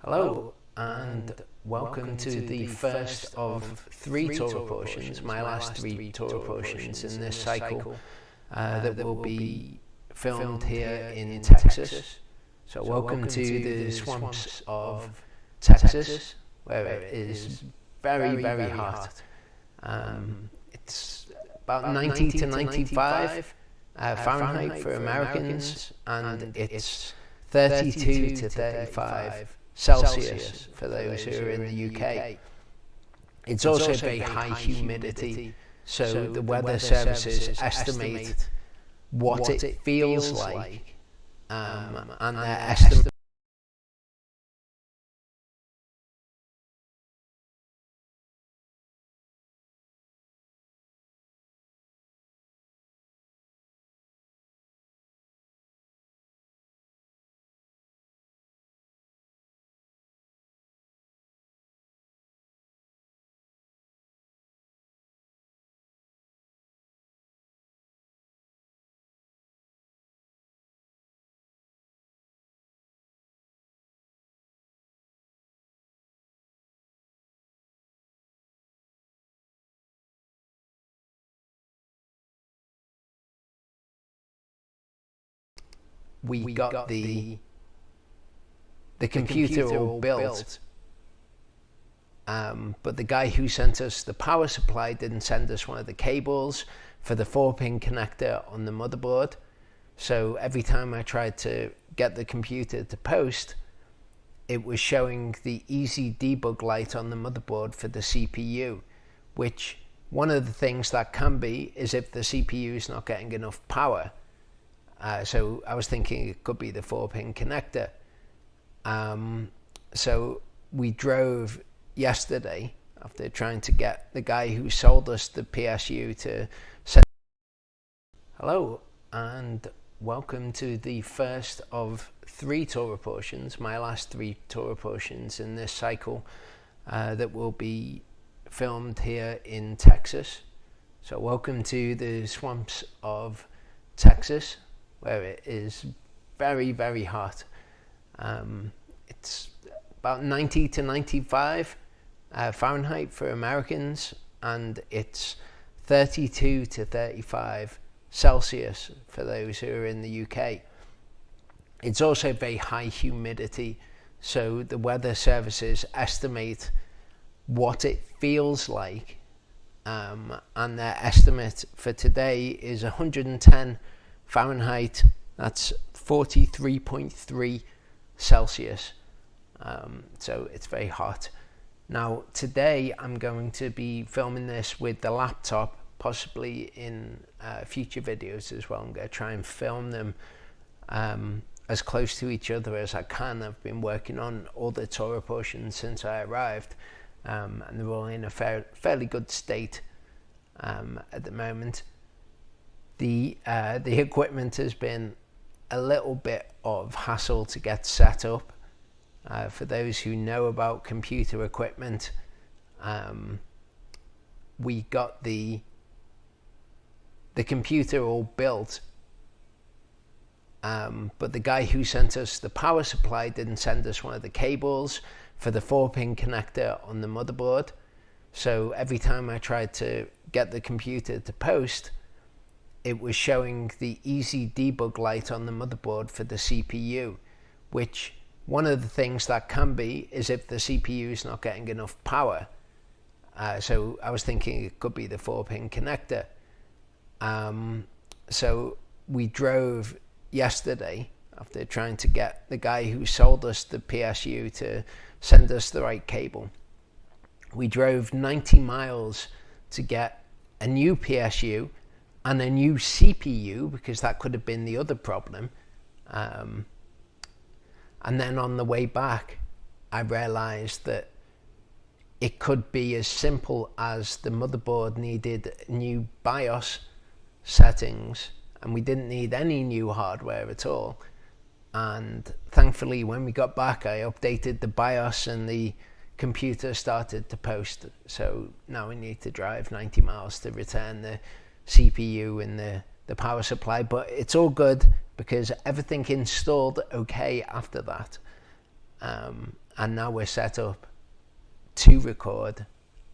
Hello, and welcome to the first of three Torah portions, my last three Torah portions in this cycle that will be filmed here in Texas. So welcome to the swamps of Texas, where it is very, very hot. It's about 90 to 95 Fahrenheit for Americans, and it's 32 to 35 Celsius for those who are in the UK. It's also very high humidity, so the weather services estimate what it feels like, and their estimate we got the computer all built, but the guy who sent us the power supply didn't send us one of the cables for the 4-pin connector on the motherboard. So every time I tried to get the computer to post, it was showing the easy debug light on the motherboard for the CPU, which one of the things that can be is if the CPU is not getting enough power. So I was thinking it could be the 4-pin connector. So we drove yesterday after trying to get the guy who sold us the PSU to send. Hello, and welcome to the first of three Torah portions, my last three Torah portions in this cycle that will be filmed here in Texas. So welcome to the swamps of Texas, where it is very, very hot. It's about 90 to 95 Fahrenheit for Americans, and it's 32 to 35 Celsius for those who are in the UK. It's also very high humidity, so the weather services estimate what it feels like, and their estimate for today is 110 Fahrenheit, that's 43.3 Celsius. So it's very hot. Now today I'm going to be filming this with the laptop, possibly in future videos as well. I'm going to try and film them as close to each other as I can. I've been working on all the Torah portions since I arrived, and they're all in a fairly good state at the moment. The equipment has been a little bit of hassle to get set up. For those who know about computer equipment, we got the computer all built, but the guy who sent us the power supply didn't send us one of the cables for the 4-pin connector on the motherboard. So every time I tried to get the computer to post, it was showing the easy debug light on the motherboard for the CPU, which one of the things that can be is if the CPU is not getting enough power. So I was thinking it could be the 4-pin connector. So we drove yesterday after trying to get the guy who sold us the PSU to send us the right cable. We drove 90 miles to get a new PSU and a new CPU, because that could have been the other problem. And then on the way back, I realized that it could be as simple as the motherboard needed new BIOS settings, and we didn't need any new hardware at all. And thankfully, when we got back, I updated the BIOS and the computer started to post. So now we need to drive 90 miles to return the CPU and the power supply, but it's all good because everything installed okay after that. and now we're set up to record.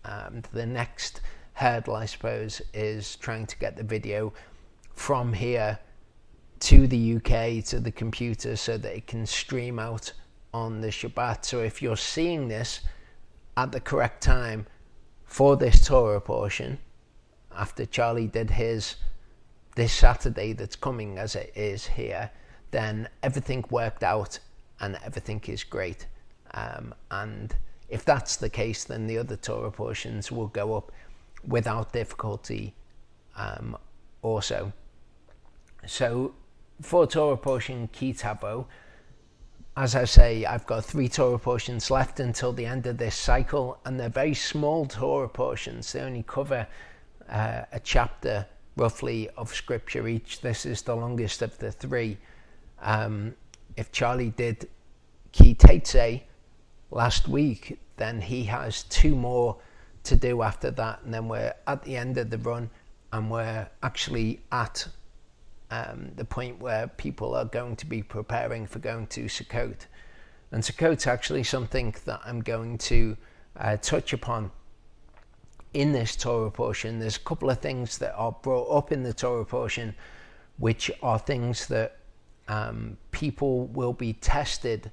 The next hurdle, I suppose, is trying to get the video from here to the UK to the computer so that it can stream out on the Shabbat. So if you're seeing this at the correct time for this Torah portion, after Charlie did his this Saturday that's coming as it is here, then everything worked out and everything is great. And if that's the case, then the other Torah portions will go up without difficulty also. So for Torah portion Ki Tavo, as I say, I've got 3 Torah portions left until the end of this cycle, and they're very small Torah portions. They only cover a chapter roughly of scripture each. This is the longest of the 3. If Charlie did Ki Tavo last week, then he has 2 more to do after that, and then we're at the end of the run, and we're actually at the point where people are going to be preparing for going to Sukkot. And Sukkot's actually something that I'm going to touch upon in this Torah portion. There's a couple of things that are brought up in the Torah portion which are things that people will be tested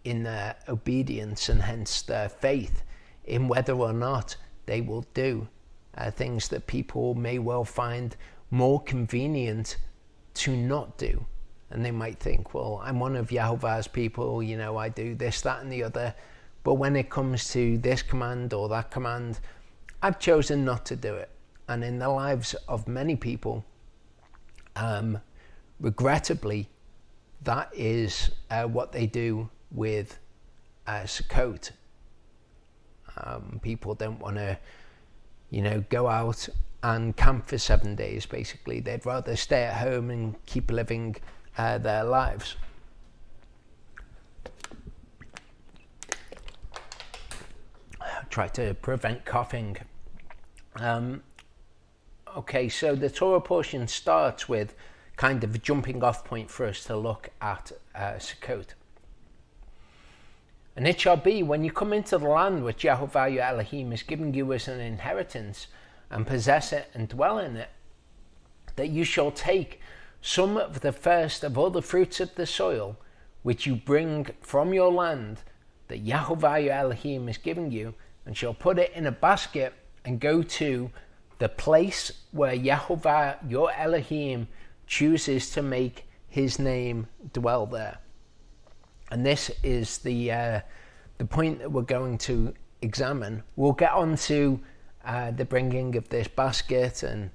in their obedience and hence their faith in whether or not they will do things that people may well find more convenient to not do. And they might think, well, I'm one of Yehovah's people, you know, I do this, that and the other, but when it comes to this command or that command, I've chosen not to do it. And in the lives of many people, regrettably, that is what they do with Sukkot. People don't want to, you know, go out and camp for 7 days, basically. They'd rather stay at home and keep living their lives. Try to prevent coughing. Okay, so the Torah portion starts with kind of a jumping off point for us to look at Sukkot. And it shall be, when you come into the land which Yehovah your Elohim is giving you as an inheritance, and possess it and dwell in it, that you shall take some of the first of all the fruits of the soil, which you bring from your land, that Yehovah your Elohim is giving you, and shall put it in a basket, and go to the place where Yehovah your Elohim chooses to make his name dwell there. And this is the point that we're going to examine. We'll get on to the bringing of this basket and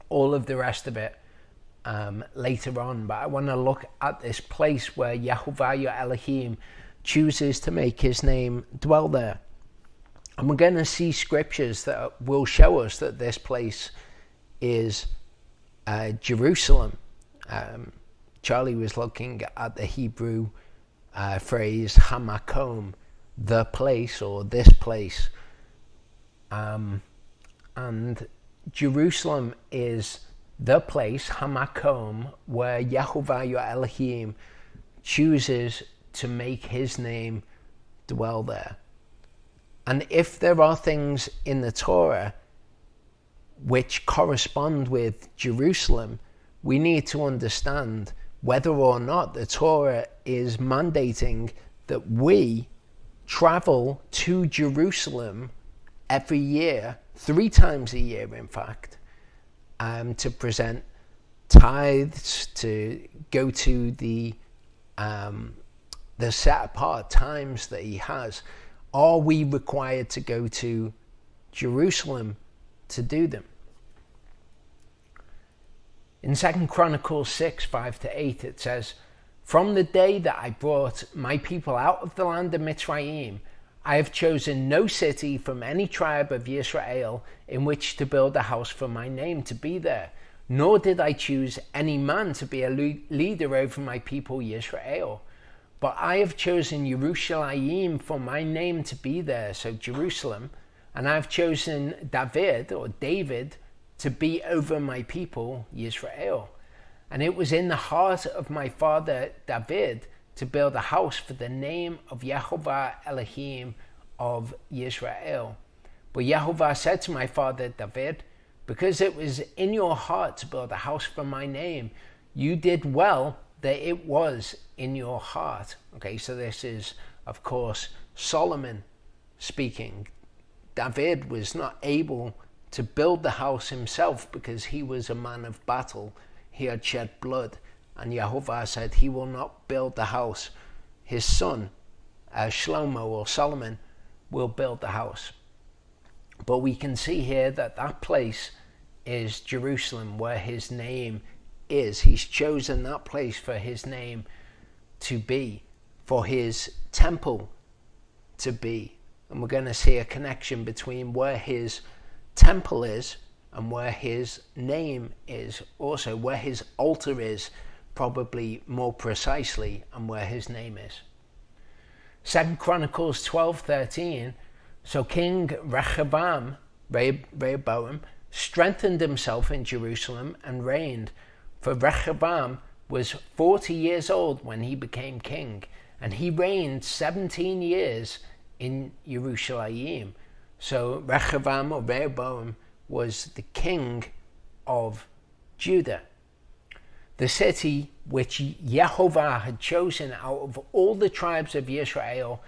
all of the rest of it later on, but I want to look at this place where Yehovah your Elohim chooses to make his name dwell there. And we're going to see scriptures that will show us that this place is Jerusalem. Charlie was looking at the Hebrew phrase hamakom, the place or this place. And Jerusalem is the place, hamakom, where Yehovah your Elohim chooses to make his name dwell there. And if there are things in the Torah which correspond with Jerusalem, we need to understand whether or not the Torah is mandating that we travel to Jerusalem every year, 3 times a year in fact, to present tithes, to go to the set apart times that he has. Are we required to go to Jerusalem to do them? In 2 Chronicles 6, 5-8, it says, "From the day that I brought my people out of the land of Mitzrayim, I have chosen no city from any tribe of Israel in which to build a house for my name to be there, nor did I choose any man to be a leader over my people Israel. But I have chosen Yerushalayim for my name to be there," so Jerusalem, "and I have chosen David," or David, "to be over my people Israel. And it was in the heart of my father David to build a house for the name of Yehovah Elohim of Yisrael. But Yehovah said to my father David, because it was in your heart to build a house for my name, you did well that it was in your heart. Okay, so this is, of course, Solomon speaking. David was not able to build the house himself because he was a man of battle. He had shed blood. And Yehovah said he will not build the house. His son, Shlomo or Solomon, will build the house. But we can see here that that place is Jerusalem, where his name is. He's chosen that place for his name to be, for his temple to be. And we're going to see a connection between where his temple is and where his name is, also where his altar is, probably more precisely, and where his name is. 2 Chronicles 12:13. So King Rehoboam strengthened himself in Jerusalem and reigned. For Rehoboam was 40 years old when he became king, and he reigned 17 years in Jerusalem. So Rehoboam or Rehoboam was the king of Judah, the city which Yehovah had chosen out of all the tribes of Israel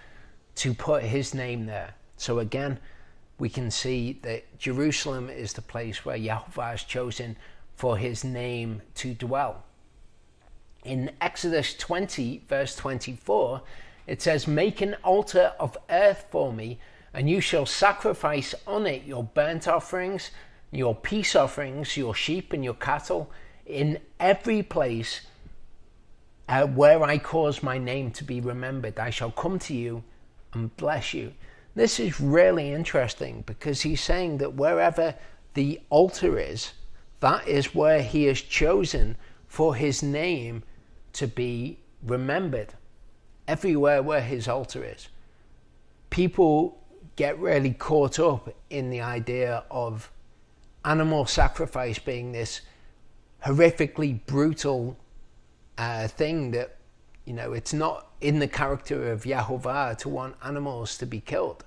to put his name there. So again, we can see that Jerusalem is the place where Yehovah has chosen for his name to dwell. In Exodus 20, verse 24, it says, make an altar of earth for me, and you shall sacrifice on it your burnt offerings, your peace offerings, your sheep and your cattle, in every place where I cause my name to be remembered. I shall come to you and bless you. This is really interesting because he's saying that wherever the altar is, that is where he has chosen for his name to be remembered. Everywhere where his altar is. People get really caught up in the idea of animal sacrifice being this horrifically brutal thing that, you know, it's not in the character of Yehovah to want animals to be killed.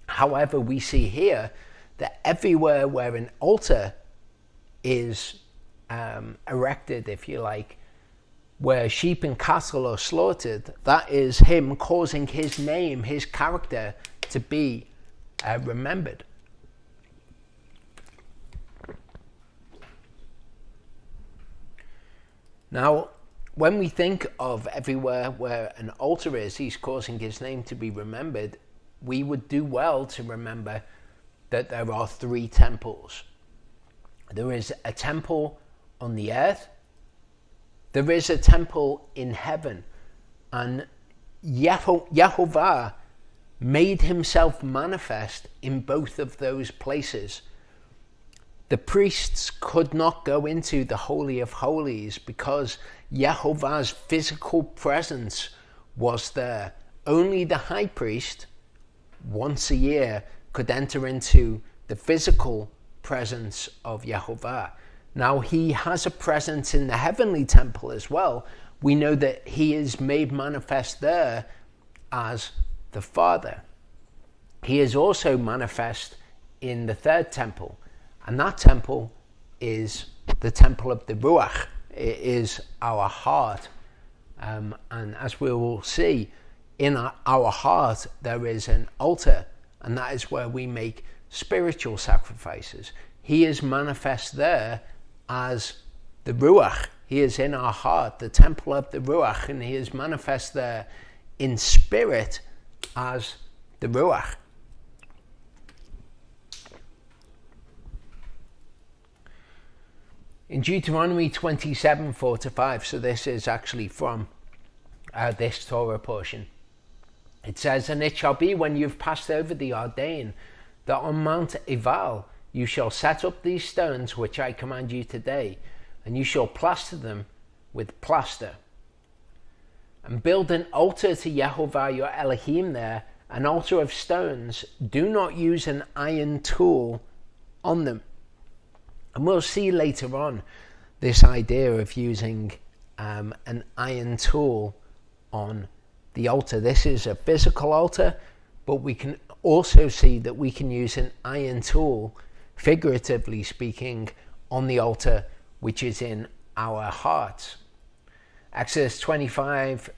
However, we see here that everywhere where an altar is erected, if you like, where sheep and cattle are slaughtered, that is him causing his name, his character to be remembered. Now, when we think of everywhere where an altar is, he's causing his name to be remembered, we would do well to remember that there are three temples. There is a temple on the earth, there is a temple in heaven, and Yehovah made himself manifest in both of those places. The priests could not go into the Holy of Holies because Yehovah's physical presence was there. Only the high priest, once a year, could enter into the physical presence of Yehovah. Now he has a presence in the heavenly temple as well. We know that he is made manifest there as the Father. He is also manifest in the third temple, and that temple is the temple of the Ruach. It is our heart. And as we will see, in our heart there is an altar, and that is where we make spiritual sacrifices. He is manifest there as the Ruach. He is in our heart, the temple of the Ruach, and he is manifest there in spirit as the Ruach. In Deuteronomy 27:4-5, so this is actually from this Torah portion, it says, and it shall be when you've passed over the Ardein, that on Mount Ebal you shall set up these stones which I command you today, and you shall plaster them with plaster. And build an altar to Yehovah your Elohim there, an altar of stones. Do not use an iron tool on them. And we'll see later on this idea of using an iron tool on the altar. This is a physical altar, but we can also see that we can use an iron tool, figuratively speaking, on the altar, which is in our hearts. Exodus 20 verse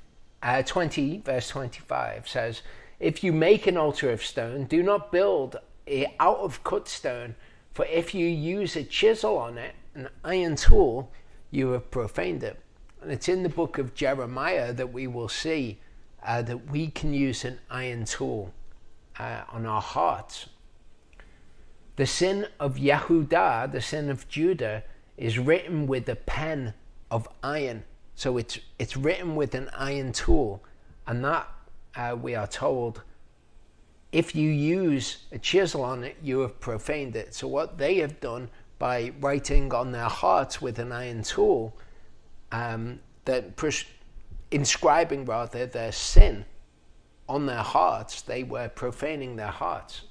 25 says, "If you make an altar of stone, do not build it out of cut stone, for if you use a chisel on it, an iron tool, you have profaned it." And it's in the book of Jeremiah that we will see that we can use an iron tool on our hearts. The sin of Yehudah, the sin of Judah, is written with a pen of iron. So it's written with an iron tool, and that we are told, if you use a chisel on it, you have profaned it. So what they have done by writing on their hearts with an iron tool, inscribing their sin on their hearts, they were profaning their hearts.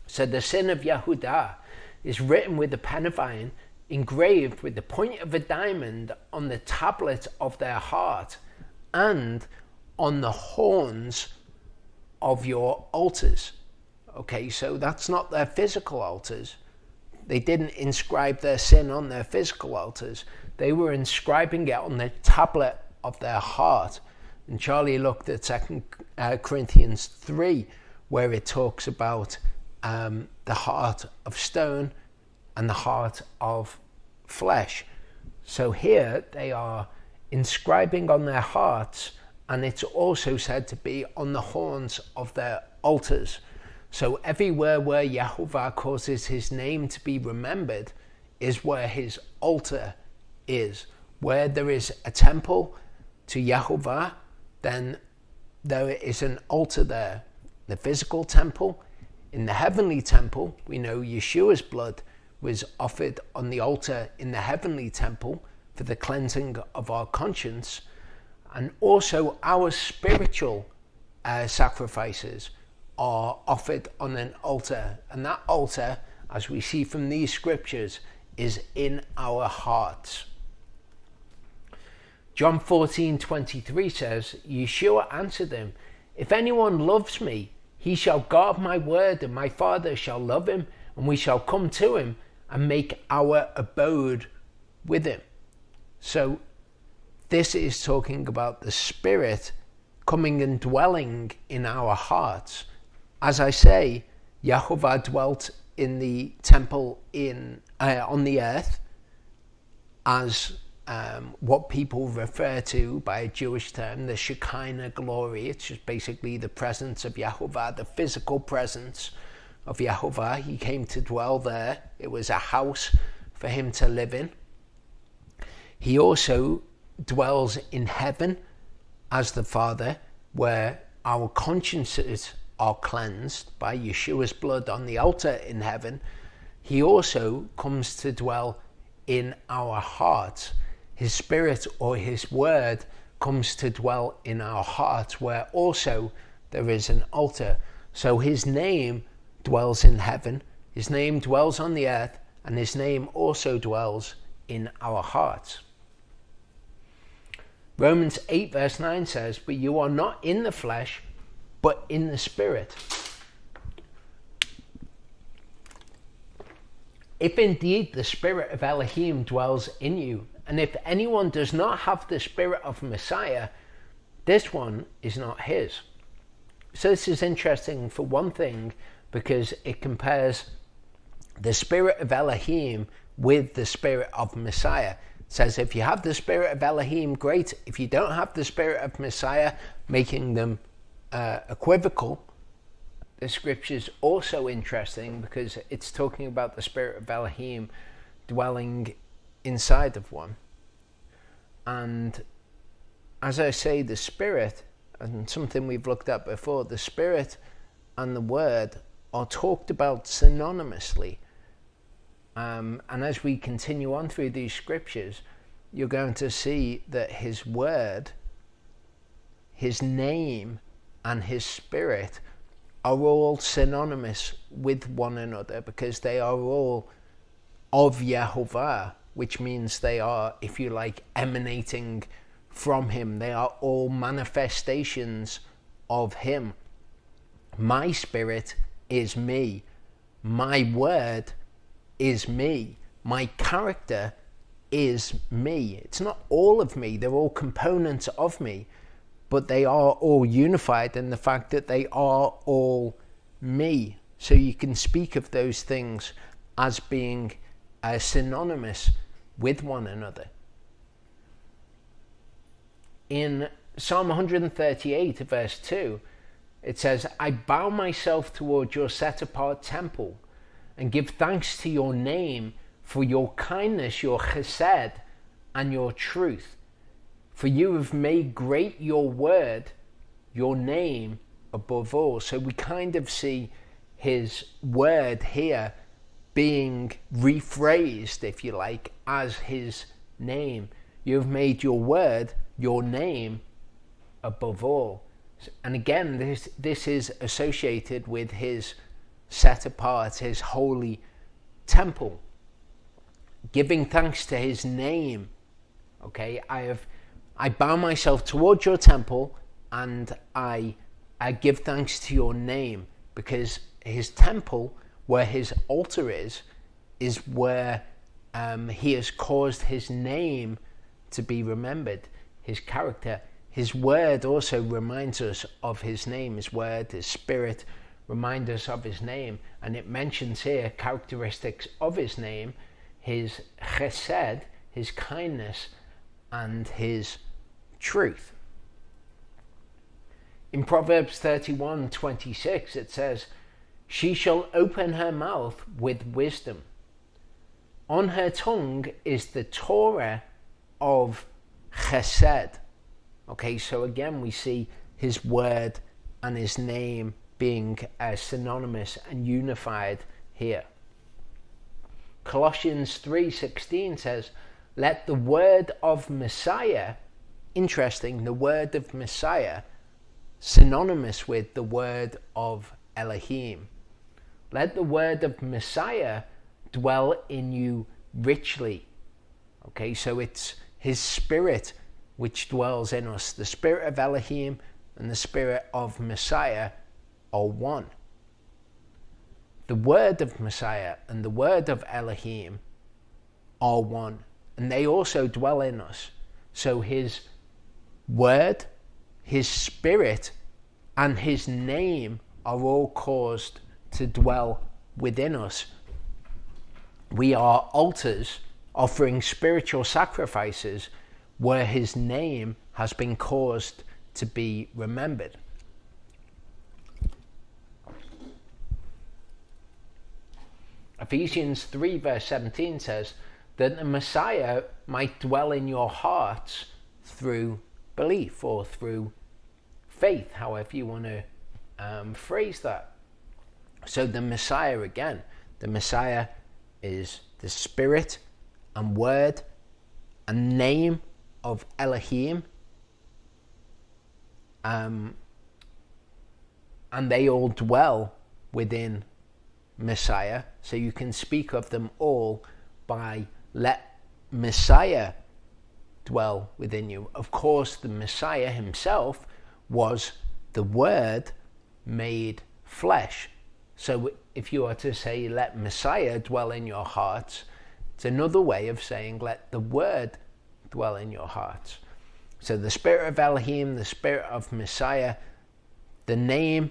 So the sin of Yehudah is written with a pen of iron, engraved with the point of a diamond on the tablet of their heart and on the horns of your altars. Okay, so that's not their physical altars. They didn't inscribe their sin on their physical altars. They were inscribing it on the tablet of their heart. And Charlie looked at 2 Corinthians 3, where it talks about the heart of stone and the heart of flesh. So here they are inscribing on their hearts, and it's also said to be on the horns of their altars. So everywhere where Yehovah causes his name to be remembered is where his altar is. Where there is a temple to Yehovah, then there is an altar there. The physical temple. In the heavenly temple, we know Yeshua's blood was offered on the altar in the heavenly temple for the cleansing of our conscience. And also our spiritual sacrifices are offered on an altar. And that altar, as we see from these scriptures, is in our hearts. John 14:23 says, Yeshua answered them, "If anyone loves me, he shall guard my word, and my Father shall love him, and we shall come to him and make our abode with him." So this is talking about the Spirit coming and dwelling in our hearts. As I say, Yehovah dwelt in the temple on the earth as what people refer to by a Jewish term, the Shekinah glory. It's just basically the presence of Yehovah, the physical presence of Yehovah. He came to dwell there. It was a house for him to live in. He also dwells in heaven as the Father, where our consciences are cleansed by Yeshua's blood on the altar in heaven. He also comes to dwell in our hearts. His Spirit or his word comes to dwell in our hearts, where also there is an altar. So his name dwells in heaven, his name dwells on the earth, and his name also dwells in our hearts. Romans 8 verse 9 says, "But you are not in the flesh, but in the Spirit. If indeed the Spirit of Elohim dwells in you, and if anyone does not have the Spirit of Messiah, this one is not his." So this is interesting for one thing, because it compares the Spirit of Elohim with the Spirit of Messiah. It says if you have the Spirit of Elohim, great. If you don't have the Spirit of Messiah, making them equivocal. The scripture is also interesting because it's talking about the Spirit of Elohim dwelling inside of one. And as I say, the Spirit, and something we've looked at before, the Spirit and the Word are talked about synonymously. And as we continue on through these scriptures, you're going to see that his Word, his name, and his Spirit are all synonymous with one another, because they are all of Yehovah, which means they are, if you like, emanating from him. They are all manifestations of him. My spirit is me. My word is me. My character is me. It's not all of me. They're all components of me, but they are all unified in the fact that they are all me. So you can speak of those things as being synonymous with one another. In Psalm 138 verse 2, it says, I bow myself toward your set apart temple and give thanks to your name for your kindness, your chesed, and your truth. For you have made great your word, your name above all. So we kind of see his word here being rephrased, if you like, as his name. You have made your word, your name above all. And again, this is associated with his set apart, his holy temple. Giving thanks to his name. Okay, I bow myself towards your temple and I give thanks to your name, because his temple, where his altar is where he has caused his name to be remembered, his character. His word also reminds us of his name. His word, his spirit remind us of his name. And it mentions here characteristics of his name, his chesed, his kindness, and his truth. In Proverbs 31:26 it says, she shall open her mouth with wisdom. On her tongue is the Torah of chesed. Okay, so again we see his word and his name being synonymous and unified here. Colossians 3:16 says, let the word of Messiah, interesting, the word of Messiah, synonymous with the word of Elohim. Let the word of Messiah dwell in you richly. Okay, so it's his spirit which dwells in us. The spirit of Elohim and the spirit of Messiah are one. The word of Messiah and the word of Elohim are one, and they also dwell in us. So his word, his spirit, and his name are all caused to dwell within us. We are altars offering spiritual sacrifices where his name has been caused to be remembered. Ephesians 3 verse 17 says that the Messiah might dwell in your hearts through belief or through faith, however you want to phrase that. So the Messiah, again, the Messiah is the spirit and word and name of Elohim, and they all dwell within Messiah. So you can speak of them all by let Messiah dwell within you. Of course, the Messiah himself was the Word made flesh. So if you are to say let Messiah dwell in your hearts, it's another way of saying let the Word dwell in your hearts. So the spirit of Elohim, the spirit of Messiah, the name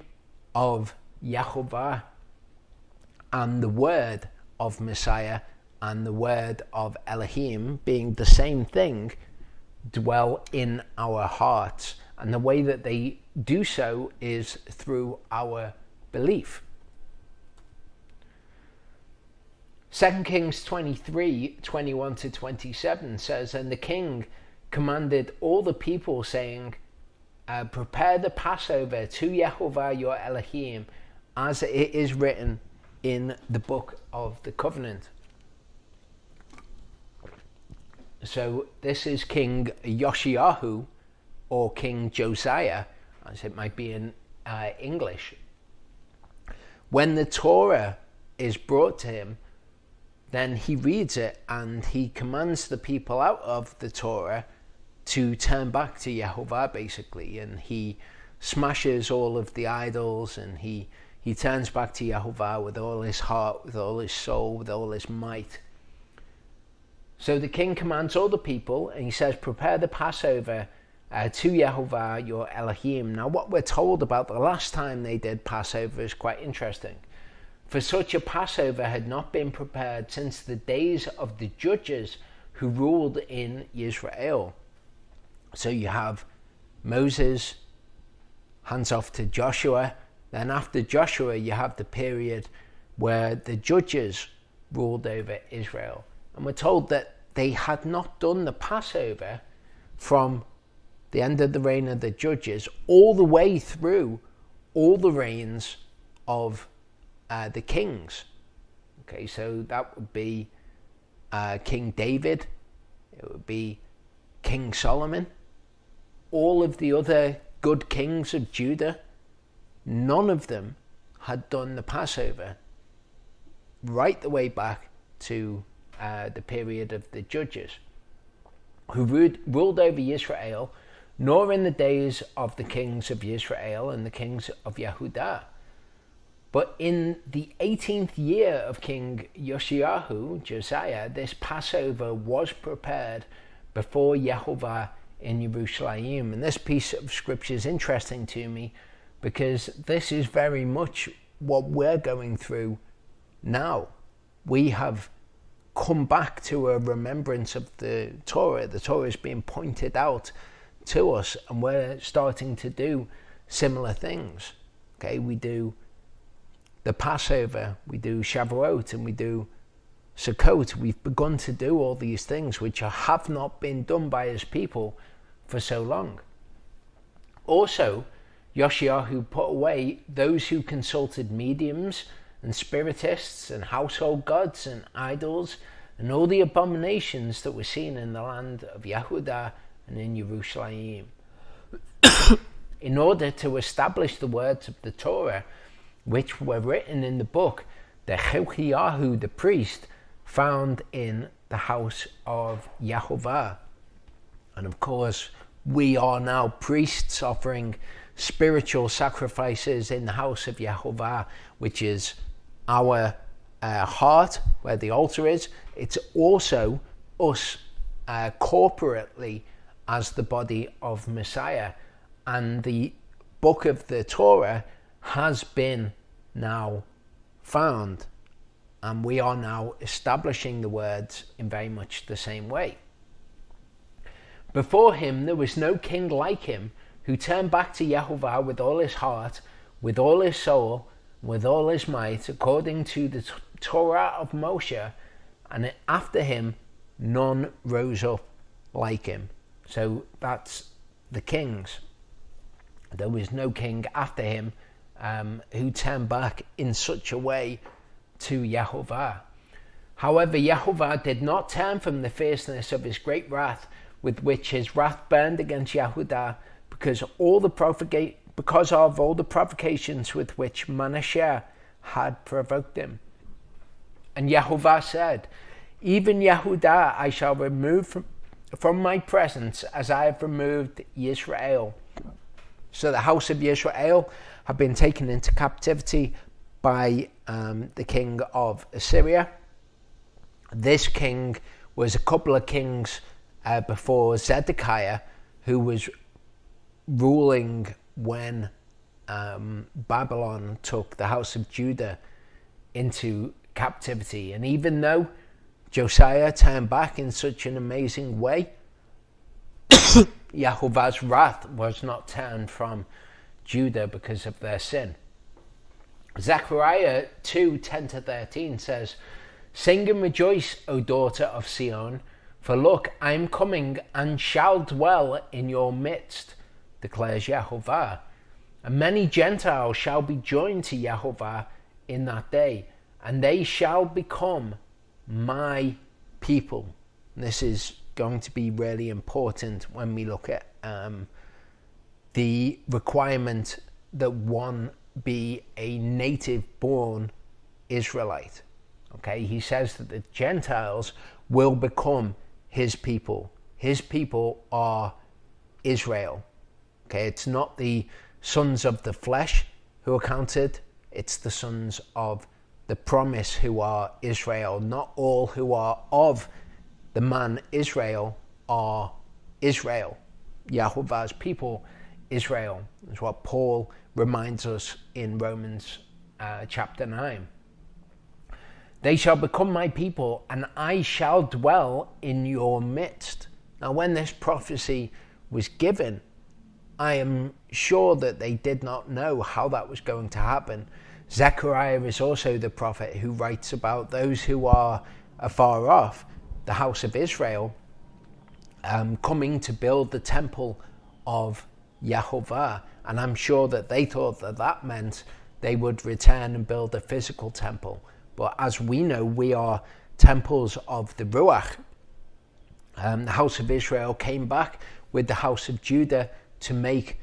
of Yahovah, and the word of Messiah and the word of Elohim, being the same thing, dwell in our hearts. And the way that they do so is through our belief. 2 Kings 23:21-27 says, and the king commanded all the people, saying, prepare the Passover to Yehovah your Elohim, as it is written in the book of the covenant. So this is King Yoshiahu, or King Josiah, as it might be in English. When the Torah is brought to him, then he reads it and he commands the people out of the Torah to turn back to Yehovah, basically, and he smashes all of the idols, and he turns back to Yehovah with all his heart, with all his soul, with all his might. So the king commands all the people, and he says, prepare the Passover to Yehovah your Elohim. Now what we're told about the last time they did Passover is quite interesting. For such a Passover had not been prepared since the days of the judges who ruled in Israel. So you have Moses, hands off to Joshua. Then after Joshua, you have the period where the judges ruled over Israel. And we're told that they had not done the Passover from the end of the reign of the judges all the way through all the reigns of the kings. Okay, so that would be King David, it would be King Solomon, all of the other good kings of Judah. None of them had done the Passover right the way back to the period of the judges who ruled over Israel, nor in the days of the kings of Israel and the kings of Yehudah. But in the 18th year of King Josiah, this Passover was prepared before Yehovah in Jerusalem. And this piece of scripture is interesting to me because this is very much what we're going through now. We have come back to a remembrance of the Torah. The Torah is being pointed out to us, and we're starting to do similar things. Okay, we do the Passover, we do Shavuot, and we do Sukkot. We've begun to do all these things which have not been done by his people for so long. Also, Yoshiyahu put away those who consulted mediums and spiritists and household gods and idols and all the abominations that were seen in the land of Yehudah and in Jerusalem, in order to establish the words of the Torah which were written in the book that Hilkiyahu the priest found in the house of Yehovah. And of course, we are now priests offering spiritual sacrifices in the house of Yehovah, which is our heart, where the altar is. It's also us corporately as the body of Messiah. And the book of the Torah has been now found, and we are now establishing the words in very much the same way. Before him there was no king like him, who turned back to Yehovah with all his heart, with all his soul, with all his might, according to the Torah of Moshe, and after him none rose up like him. So that's the kings. There was no king after him who turned back in such a way to Yehovah. However, Yehovah did not turn from the fierceness of his great wrath, with which his wrath burned against Yehudah, because of all the provocations with which Manasseh had provoked him. And Yehovah said, even Yehudah I shall remove from my presence, as I have removed Israel. So the house of Israel have been taken into captivity by the king of Assyria. This king was a couple of kings before Zedekiah, who was ruling when Babylon took the house of Judah into captivity. And even though Josiah turned back in such an amazing way, Yehovah's wrath was not turned from Judah because of their sin. Zechariah 2:10-13 says, sing and rejoice, O daughter of Sion, for look, I am coming and shall dwell in your midst, declares Yehovah. And many Gentiles shall be joined to Yehovah in that day, and they shall become my people. And this is going to be really important when we look at the requirement that one be a native-born Israelite. Okay, he says that the Gentiles will become his people. his people are Israel. Okay, it's not the sons of the flesh who are counted, it's the sons of the promise who are Israel. Not all who are of the man Israel are Israel. Yahovah's people, Israel, is what Paul reminds us in Romans chapter 9. They shall become my people, and I shall dwell in your midst. Now, when this prophecy was given, I am sure that they did not know how that was going to happen. Zechariah is also the prophet who writes about those who are afar off, the house of Israel, coming to build the temple of Yahovah. And I'm sure that they thought that that meant they would return and build a physical temple. But as we know, we are temples of the Ruach. The house of Israel came back with the house of Judah to make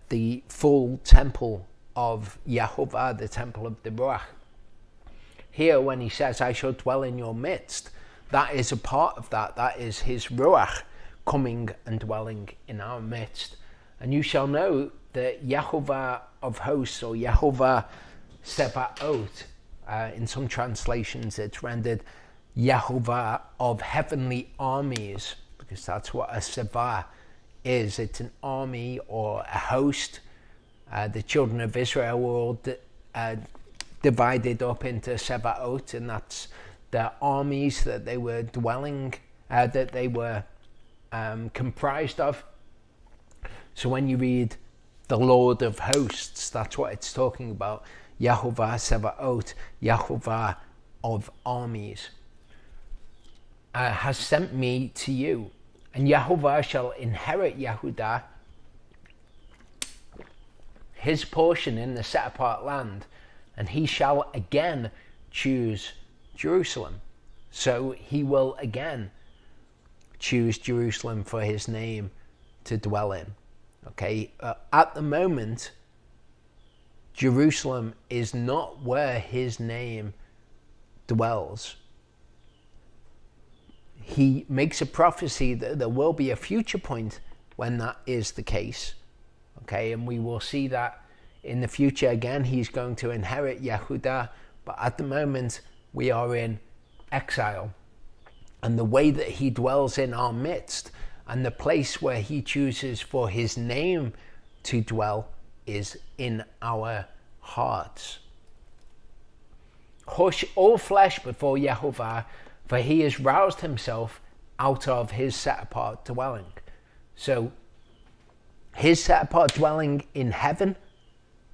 the full temple of Yahovah, the temple of the Ruach. Here, when he says, I shall dwell in your midst, that is a part of that. That is his Ruach coming and dwelling in our midst. And you shall know that Yahovah of hosts, or Yahovah Sebaot, in some translations it's rendered Yahovah of heavenly armies, because that's what a Seva is. It's an army or a host. The children of Israel were all divided up into Sebaot, and that's the armies that they were comprised of. So when you read the Lord of hosts, that's what it's talking about. Yahovah Sebaot, Yahovah of armies, has sent me to you. And Yahovah shall inherit Yehudah, his portion in the set apart land, and he shall again choose Jerusalem. So he will again choose Jerusalem for his name to dwell in. Okay, at the moment, Jerusalem is not where his name dwells. He makes a prophecy that there will be a future point when that is the case. Okay, and we will see that in the future again. He's going to inherit Yehudah, but at the moment we are in exile. And the way that he dwells in our midst, and the place where he chooses for his name to dwell, is in our hearts. Hush all flesh before Yehovah, for he has roused himself out of his set apart dwelling. So his set apart dwelling in heaven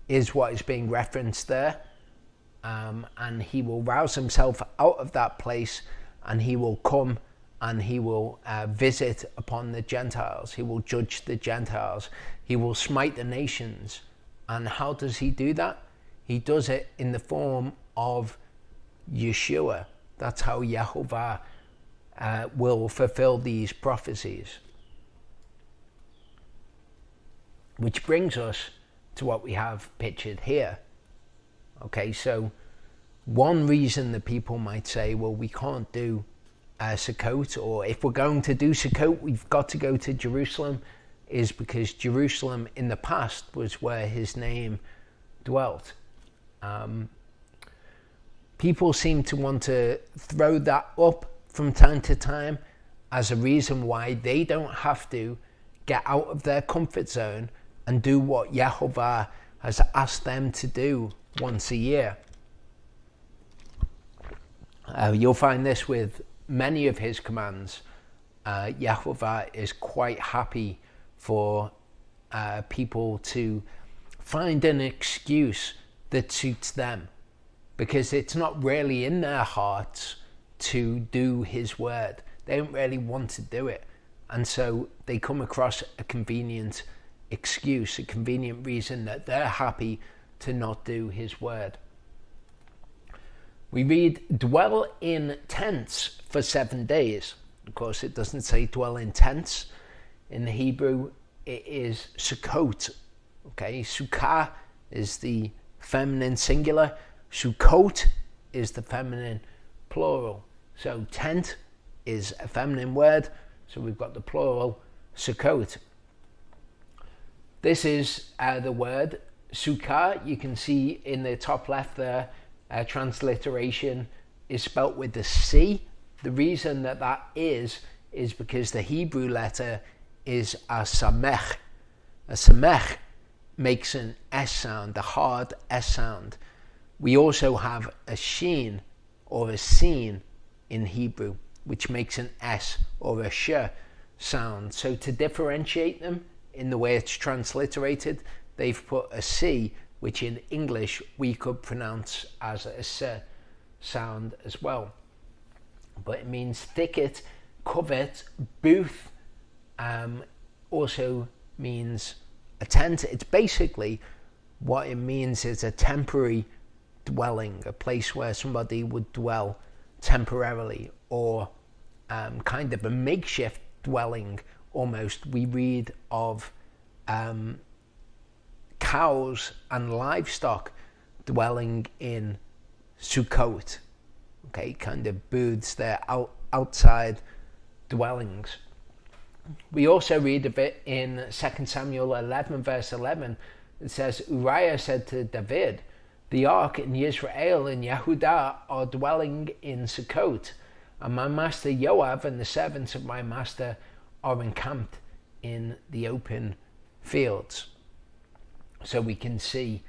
is what is being referenced there. And he will rouse himself out of that place, and he will come and he will visit upon the Gentiles. He will judge the Gentiles. He will smite the nations. And how does he do that? He does it in the form of Yeshua. That's how Yehovah will fulfill these prophecies. Which brings us to what we have pictured here. Okay, so one reason that people might say, well, we can't do Sukkot, or if we're going to do Sukkot, we've got to go to Jerusalem, is because Jerusalem in the past was where his name dwelt. People seem to want to throw that up from time to time as a reason why they don't have to get out of their comfort zone and do what Yehovah has asked them to do once a year. You'll find this with many of his commands. Yehovah is quite happy for people to find an excuse that suits them, because it's not really in their hearts to do his word. They don't really want to do it, and so they come across a convenient excuse, a convenient reason that they're happy to not do his word. We read, dwell in tents for 7 days. Of course, it doesn't say dwell in tents. In the Hebrew, it is Sukkot. Okay, Sukkah is the feminine singular. Sukkot is the feminine plural. So tent is a feminine word. So we've got the plural Sukkot. This is the word Sukkah. You can see in the top left there, transliteration is spelt with the C. The reason that is because the Hebrew letter is a samech. A samech makes an S sound, a hard S sound. We also have a sheen or a seen in Hebrew, which makes an S or a sh sound. So to differentiate them in the way it's transliterated, they've put a C, which in English we could pronounce as a S sound as well. But it means thicket, covert, booth, also means a tent. It's basically what it means is a temporary dwelling, a place where somebody would dwell temporarily, or kind of a makeshift dwelling almost. We read of cows and livestock dwelling in Sukkot, okay, kind of booths, they're outside dwellings. We also read of it in 2 Samuel 11 verse 11. It says, Uriah said to David, the ark and Yisrael and Yehudah are dwelling in Sukkot, and my master Joab and the servants of my master are encamped in the open fields. So we can see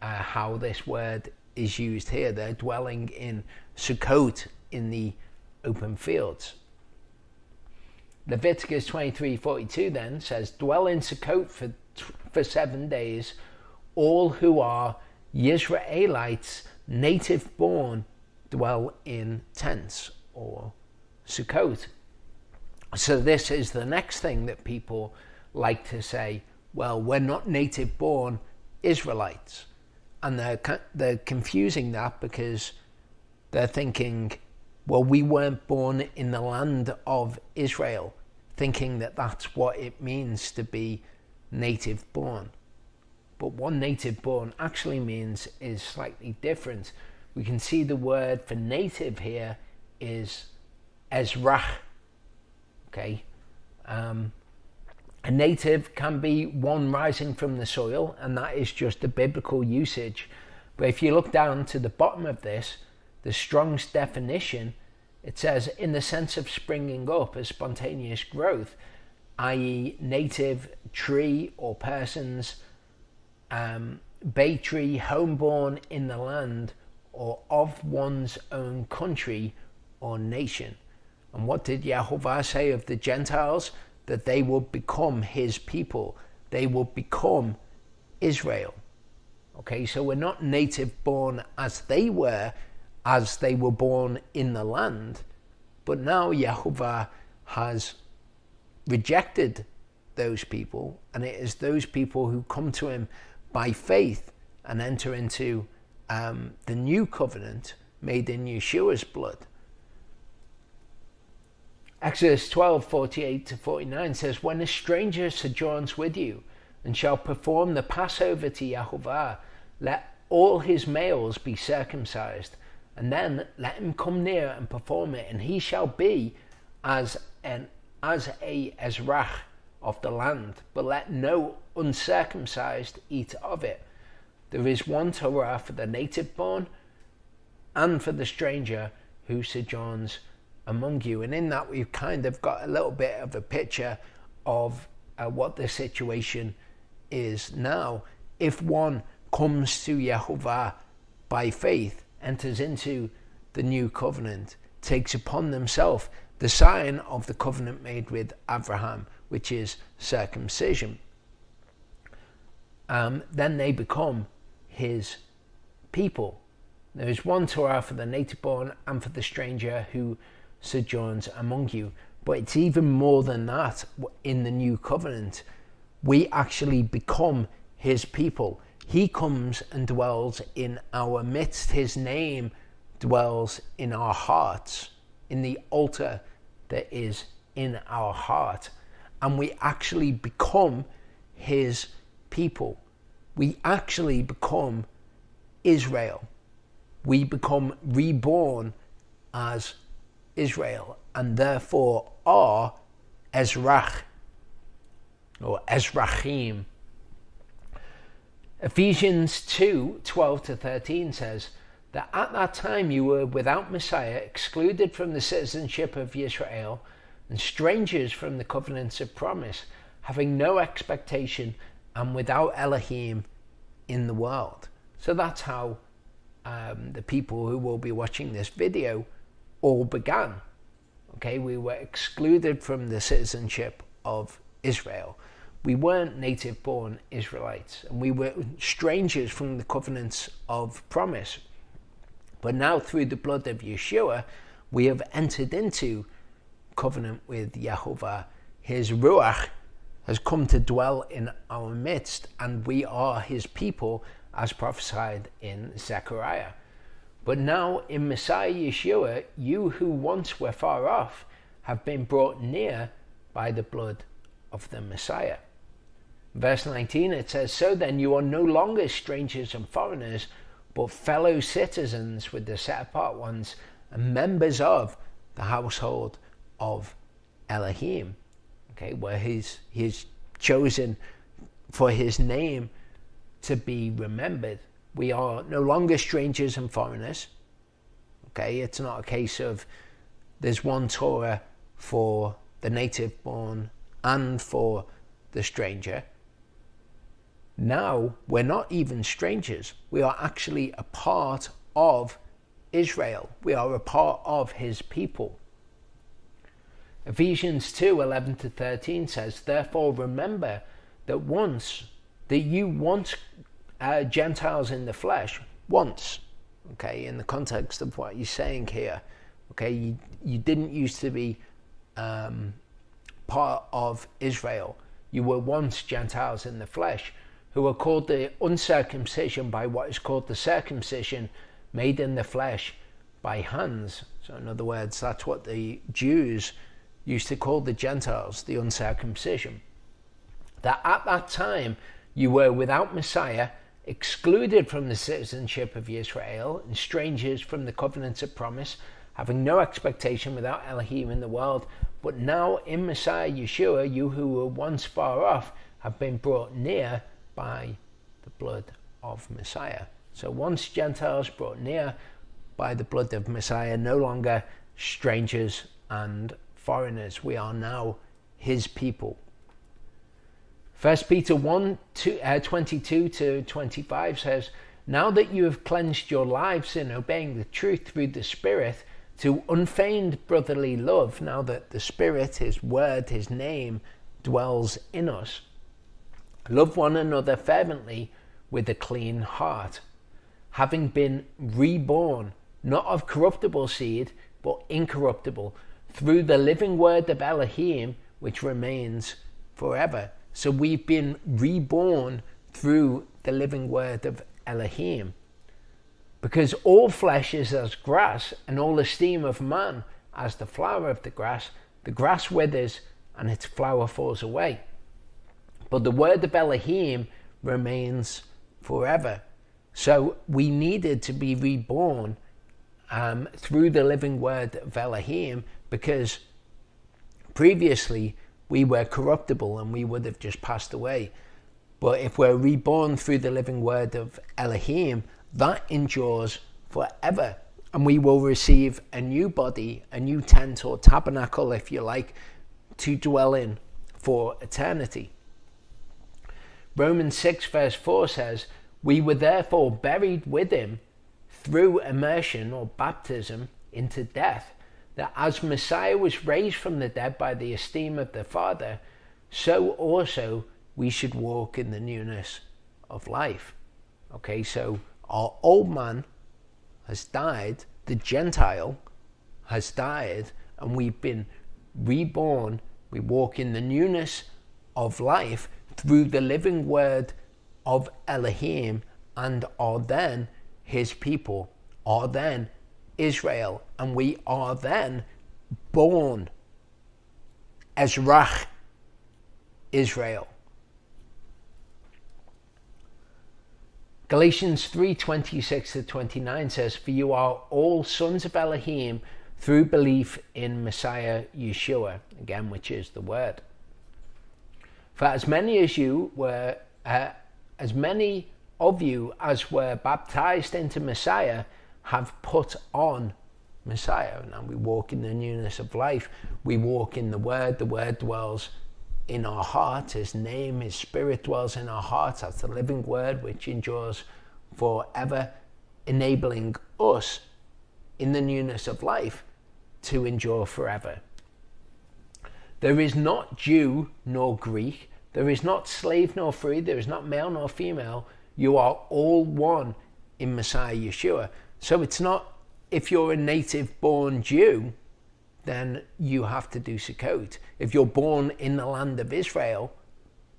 how this word is used here. They're dwelling in Sukkot, in the open fields. Leviticus 23:42 then says, dwell in Sukkot for 7 days, all who are Yisraelites, native born, dwell in tents or Sukkot. So this is the next thing that people like to say, well, we're not native born Israelites. And they're confusing that because they're thinking, well, we weren't born in the land of Israel, thinking that that's what it means to be native born. But what native born actually means is slightly different. We can see the word for native here is Ezrach. Okay. A native can be one rising from the soil, and that is just a biblical usage. But if you look down to the bottom of this, the Strong's definition, it says, in the sense of springing up as spontaneous growth, i.e. native, tree or persons, bay tree, homeborn in the land, or of one's own country or nation. And what did Yehovah say of the Gentiles? That they will become his people. They will become Israel. Okay, so we're not native born as they were born in the land. But now Yehovah has rejected those people, and it is those people who come to him by faith and enter into the new covenant made in Yeshua's blood. Exodus 12:48-49 says, when a stranger sojourns with you and shall perform the Passover to Yehovah, let all his males be circumcised, and then let him come near and perform it, and he shall be as a Ezrach of the land, but let no uncircumcised eat of it. There is one Torah for the native born and for the stranger who sojourns among you. And in that we've kind of got a little bit of a picture of what the situation is now. If one comes to Yehovah by faith, enters into the new covenant, takes upon themselves the sign of the covenant made with Abraham, which is circumcision, then they become his people. There is one Torah for the native born and for the stranger who sojourns among you. But it's even more than that. In the new covenant, we actually become his people. He comes and dwells in our midst. His name dwells in our hearts, in the altar that is in our heart. And we actually become his people. We actually become Israel. We become reborn as Israel, and therefore are Ezrach, or Ezrachim. Ephesians 2:12-13 says that at that time you were without Messiah, excluded from the citizenship of Israel, and strangers from the covenants of promise, having no expectation and without Elohim in the world. So that's how the people who will be watching this video all began. Okay, we were excluded from the citizenship of Israel. We weren't native-born Israelites, and we were strangers from the covenants of promise. But now through the blood of Yeshua, we have entered into covenant with Yehovah. His Ruach has come to dwell in our midst, and we are his people, as prophesied in Zechariah. But now in Messiah Yeshua, you who once were far off have been brought near by the blood of the Messiah. Verse 19, it says, so then you are no longer strangers and foreigners, but fellow citizens with the set-apart ones and members of the household of Elohim. Okay, where he's chosen for his name to be remembered. We are no longer strangers and foreigners. Okay, it's not a case of there's one Torah for the native born and for the stranger. Now we're not even strangers. We are actually a part of Israel. We are a part of his people. Ephesians 2:11-13 says, therefore remember that you once Gentiles in the flesh, once, okay, in the context of what he's saying here, okay, you didn't used to be part of Israel. You were once Gentiles in the flesh, who were called the uncircumcision by what is called the circumcision made in the flesh by hands. So in other words, that's what the Jews used to call the Gentiles, the uncircumcision. That at that time you were without Messiah, excluded from the citizenship of Israel, and strangers from the covenants of promise, having no expectation without Elohim in the world. But now in Messiah Yeshua, you who were once far off have been brought near by the blood of Messiah. So once Gentiles, brought near by the blood of Messiah, no longer strangers and foreigners. We are now his people. 1 Peter 1:22-25 says, now that you have cleansed your lives in obeying the truth through the Spirit to unfeigned brotherly love, now that the Spirit, his word, his name dwells in us, love one another fervently with a clean heart, having been reborn, not of corruptible seed, but incorruptible, through the living word of Elohim, which remains forever. So we've been reborn through the living word of Elohim. Because all flesh is as grass, and all esteem of man as the flower of the grass withers, and its flower falls away. But the word of Elohim remains forever. So we needed to be reborn through the living word of Elohim, because previously we were corruptible and we would have just passed away. But if we're reborn through the living word of Elohim, that endures forever. And we will receive a new body, a new tent or tabernacle, if you like, to dwell in for eternity. Romans 6 verse 4 says, we were therefore buried with him through immersion or baptism into death, that as Messiah was raised from the dead by the esteem of the Father, so also we should walk in the newness of life. Okay, so our old man has died, the Gentile has died, and we've been reborn. We walk in the newness of life through the living word of Elohim, and are then his people, are then Israel, and we are then born Ezrach Israel. Galatians 3:26-29 says, for you are all sons of Elohim through belief in Messiah Yeshua, again, which is the Word. For as many of you as were baptized into Messiah have put on Messiah. Now we walk in the newness of life. We walk in the Word. The Word dwells in our heart. His name, His Spirit dwells in our hearts. That's the living Word which endures forever, enabling us in the newness of life to endure forever. There is not Jew nor Greek. There is not slave nor free. There is not male nor female. You are all one in Messiah Yeshua. So it's not, if you're a native born Jew, then you have to do Sukkot. If you're born in the land of Israel,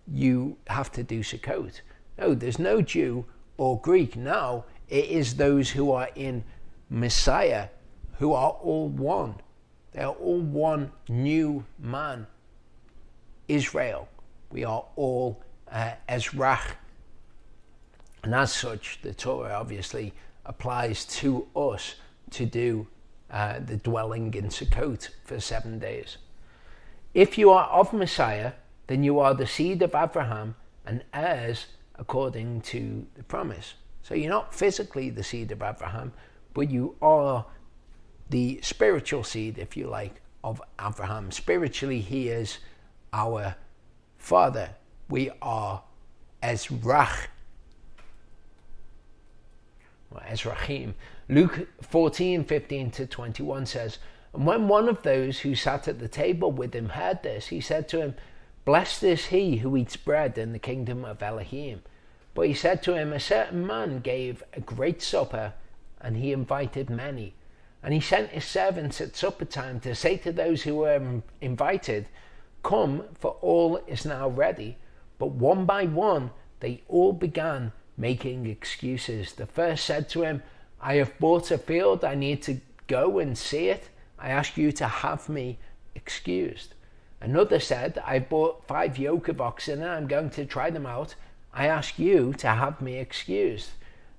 you have to do Sukkot. No, there's no Jew or Greek. Now it is those who are in Messiah who are all one. They are all one new man, Israel. We are all Ezrach. And as such, the Torah obviously applies to us to do the dwelling in Sukkot for 7 days. If you are of Messiah, then you are the seed of Abraham and heirs according to the promise. So you're not physically the seed of Abraham, but you are the spiritual seed, if you like, of Abraham. Spiritually, he is our father. We are Ezrach, or Ezrachim. Luke 14:15-21 says, and when one of those who sat at the table with him heard this, he said to him, blessed is he who eats bread in the kingdom of Elohim. But he said to him, a certain man gave a great supper, and he invited many. And he sent his servants at supper time to say to those who were invited, come, for all is now ready. But one by one they all began making excuses. The first said to him, I have bought a field, I need to go and see it. I ask you to have me excused. Another said, I bought 5 yoke of oxen and I'm going to try them out. I ask you to have me excused.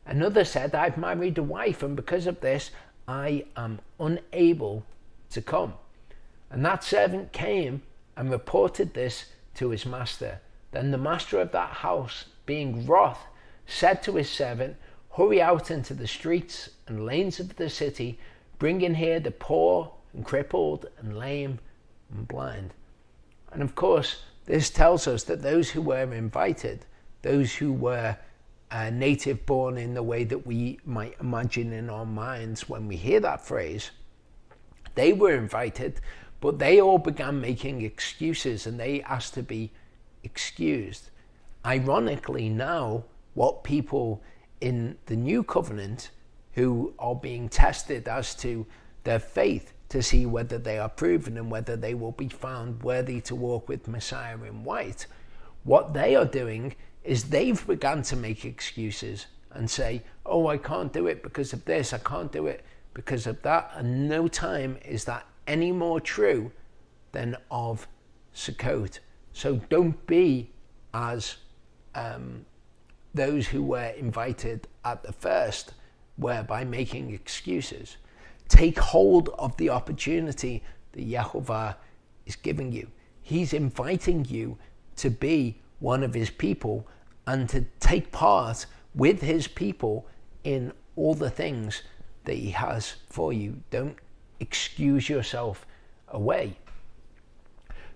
Another said, I've married a wife, and because of this I am unable to come. And that servant came and reported this to his master. Then the master of that house, being wroth, said to his servant, hurry out into the streets and lanes of the city, bring in here the poor and crippled and lame and blind. And of course, this tells us that those who were invited, those who were native born in the way that we might imagine in our minds when we hear that phrase, they were invited, but they all began making excuses and they asked to be excused. Ironically, now what people in the new covenant who are being tested as to their faith to see whether they are proven and whether they will be found worthy to walk with Messiah in white, what they are doing is they've begun to make excuses and say, oh, I can't do it because of this, I can't do it because of that. And no time is that any more true than of Sukkot. So don't be as those who were invited at the first were by making excuses. Take hold of the opportunity that Yehovah is giving you. He's inviting you to be one of his people and to take part with his people in all the things that he has for you. Don't excuse yourself away.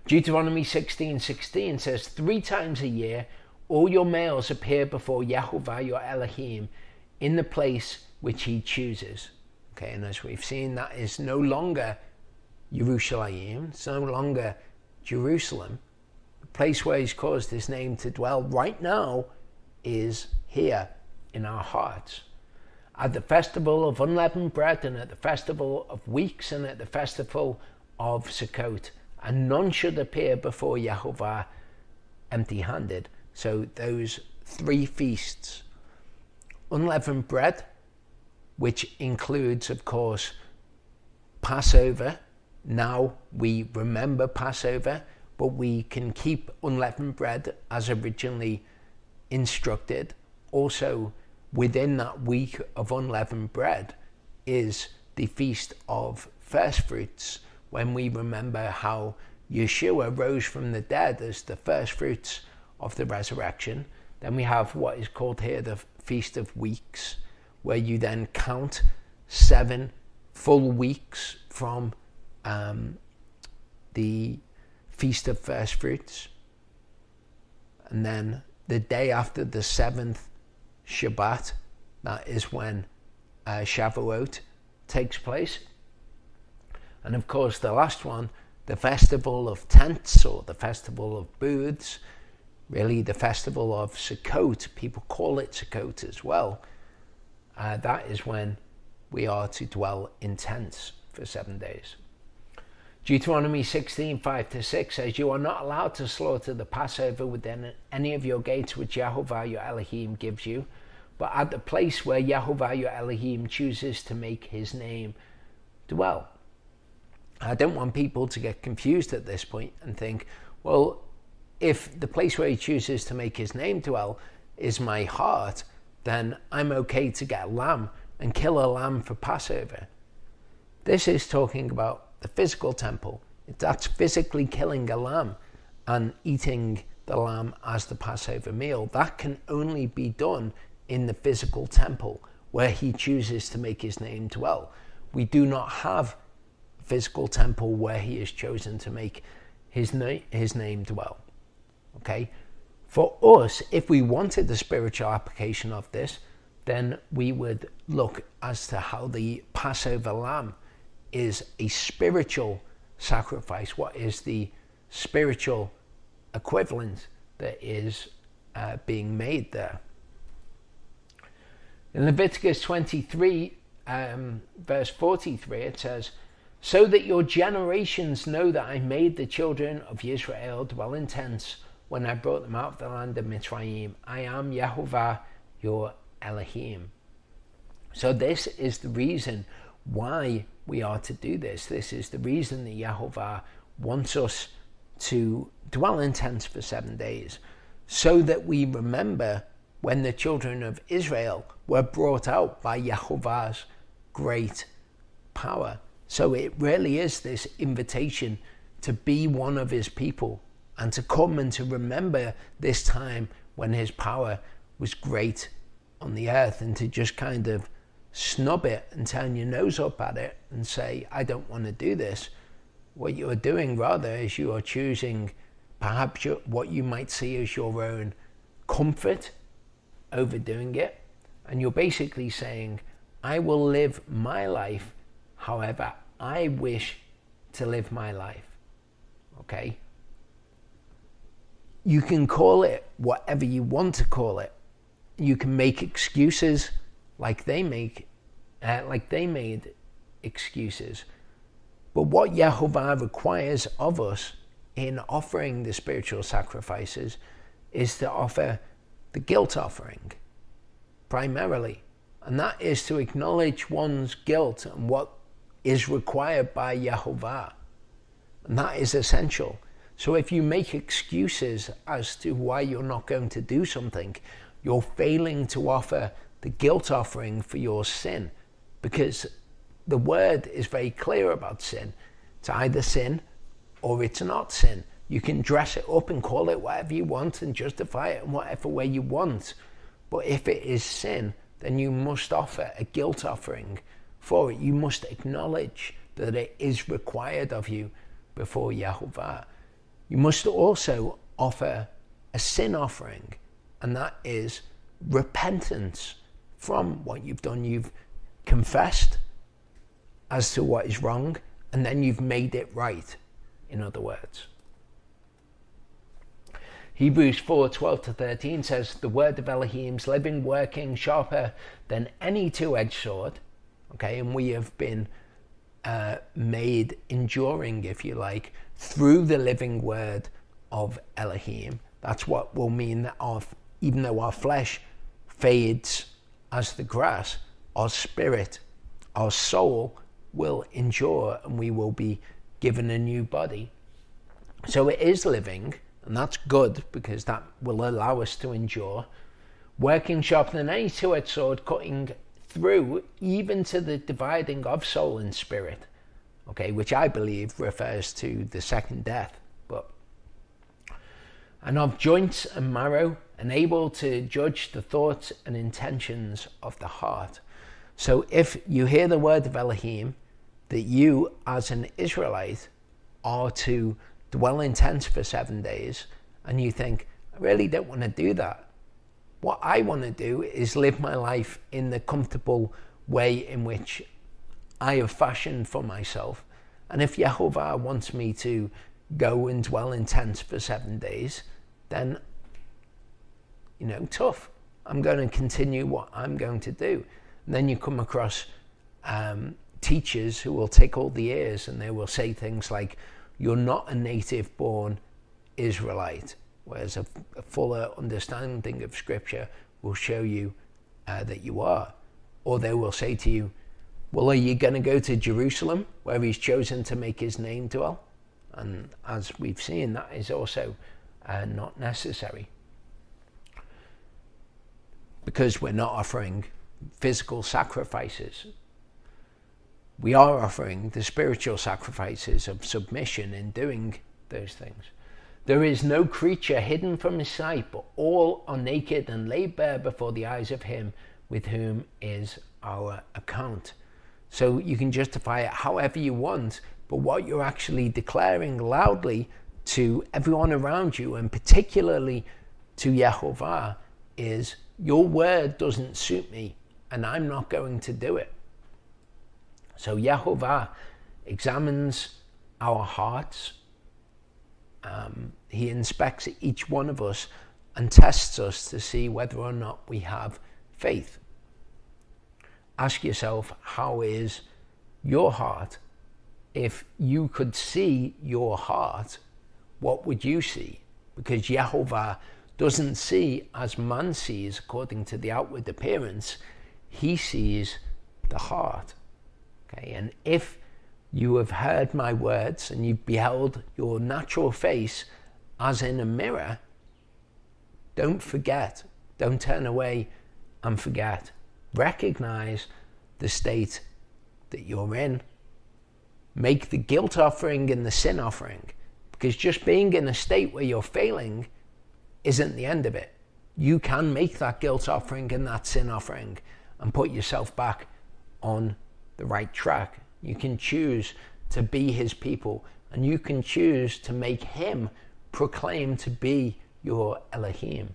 Deuteronomy 16:16 says, 3 times a year all your males appear before Yehovah your Elohim in the place which he chooses. Okay, and as we've seen, that is no longer Yerushalayim, it's no longer Jerusalem. The place where he's caused his name to dwell right now is here in our hearts. At the festival of unleavened bread, and at the festival of weeks, and at the festival of Sukkot, and none should appear before Yehovah empty-handed. So those 3 feasts. Unleavened bread, which includes, of course, Passover. Now we remember Passover, but we can keep unleavened bread as originally instructed. Also, within that week of unleavened bread is the Feast of first fruits when we remember how Yeshua rose from the dead as the first fruits of the resurrection. Then we have what is called here the Feast of Weeks, where you then count 7 full weeks from the Feast of First Fruits. And then the day after the 7th Shabbat, that is when Shavuot takes place. And of course the last one, the Festival of Tents, or the Festival of Booths, really the Festival of Sukkot, people call it Sukkot as well. That is when we are to dwell in tents for 7 days. Deuteronomy 16:5-6 says, "You are not allowed to slaughter the Passover within any of your gates which Yehovah your Elohim gives you, but at the place where Yehovah your Elohim chooses to make his name dwell." I don't want people to get confused at this point and think, well, if the place where he chooses to make his name dwell is my heart, then I'm okay to get a lamb and kill a lamb for Passover. This is talking about the physical temple. That's physically killing a lamb and eating the lamb as the Passover meal. That can only be done in the physical temple where he chooses to make his name dwell. We do not have a physical temple where he has chosen to make his name dwell. Okay? For us, if we wanted the spiritual application of this, then we would look as to how the Passover lamb is a spiritual sacrifice. What is the spiritual equivalent that is being made there? In Leviticus 23, verse 43, it says, "So that your generations know that I made the children of Israel dwell in tents when I brought them out of the land of Mitzrayim. I am Yehovah your Elohim." So this is the reason why we are to do this. This is the reason that Yehovah wants us to dwell in tents for 7 days, so that we remember when the children of Israel were brought out by Yehovah's great power. So it really is this invitation to be one of his people and to come and to remember this time when his power was great on the earth, and to just kind of snub it and turn your nose up at it and say, I don't want to do this. What you are doing rather is you are choosing perhaps what you might see as your own comfort over doing it. And you're basically saying, I will live my life however I wish to live my life. Okay? You can call it whatever you want to call it. You can make excuses like they made excuses. But what Yehovah requires of us in offering the spiritual sacrifices is to offer the guilt offering primarily. And that is to acknowledge one's guilt and what is required by Yehovah. And that is essential. So if you make excuses as to why you're not going to do something, you're failing to offer the guilt offering for your sin, because the word is very clear about sin. It's either sin or it's not sin. You can dress it up and call it whatever you want and justify it in whatever way you want. But if it is sin, then you must offer a guilt offering for it. You must acknowledge that it is required of you before Yehovah. You must also offer a sin offering, and that is repentance from what you've done. You've confessed as to what is wrong, and then you've made it right, in other words. Hebrews 4:12-13 says, the word of Elohim's living, working, sharper than any two-edged sword. Okay, and we have been made enduring, if you like, through the living word of Elohim. That's what will mean that even though our flesh fades as the grass, our spirit, our soul will endure, and we will be given a new body. So it is living, and that's good because that will allow us to endure. Working sharper than any two-edged sword, cutting through even to the dividing of soul and spirit, okay, which I believe refers to the second death. And of joints and marrow, and able to judge the thoughts and intentions of the heart. So if you hear the word of Elohim, that you as an Israelite are to dwell in tents for 7 days, and you think, I really don't want to do that. What I want to do is live my life in the comfortable way in which I have fashioned for myself. And if Yehovah wants me to go and dwell in tents for 7 days, then, tough. I'm going to continue what I'm going to do. And then you come across teachers who will tickle the ears, and they will say things like, you're not a native born Israelite, whereas a fuller understanding of scripture will show you that you are. Or they will say to you, well, are you going to go to Jerusalem where he's chosen to make his name dwell? And as we've seen, that is also not necessary, because we're not offering physical sacrifices. We are offering the spiritual sacrifices of submission in doing those things. There is no creature hidden from his sight, but all are naked and laid bare before the eyes of him with whom is our account. So you can justify it however you want, but what you're actually declaring loudly to everyone around you, and particularly to Yehovah, is your word doesn't suit me and I'm not going to do it. So Yehovah examines our hearts. He inspects each one of us and tests us to see whether or not we have faith. Ask yourself, how is your heart? If you could see your heart, what would you see? Because Yehovah doesn't see as man sees according to the outward appearance. He sees the heart. Okay, and if you have heard my words and you've beheld your natural face as in a mirror, don't forget, don't turn away and forget. Recognize the state that you're in. Make the guilt offering and the sin offering. Because just being in a state where you're failing isn't the end of it. You can make that guilt offering and that sin offering and put yourself back on the right track. You can choose to be his people, and you can choose to make him proclaim to be your Elohim.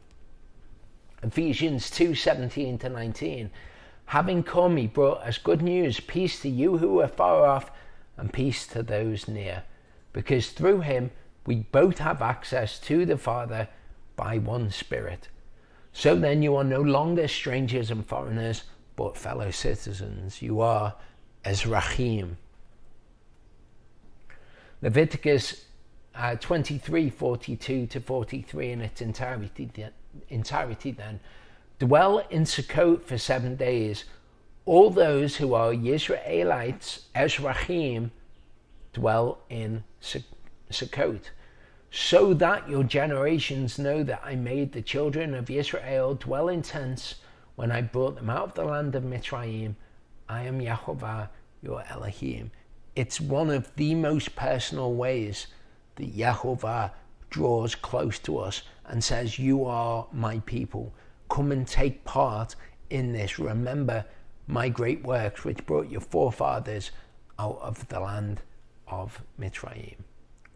Ephesians 2:17-19. Having come, he brought us good news, peace to you who are far off, and peace to those near. Because through him we both have access to the Father by one Spirit. So then you are no longer strangers and foreigners, but fellow citizens. You are Ezrachim. Leviticus 23:42-43 in its entirety then. Dwell in Sukkot for 7 days. All those who are Yisraelites, Ezrachim, dwell in Sukkot, so that your generations know that I made the children of Israel dwell in tents when I brought them out of the land of Mitzrayim. I am Yehovah, your Elohim. It's one of the most personal ways that Yehovah draws close to us and says, you are my people. Come and take part in this. Remember my great works which brought your forefathers out of the land of Mitzrayim.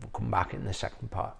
We'll come back in the second part.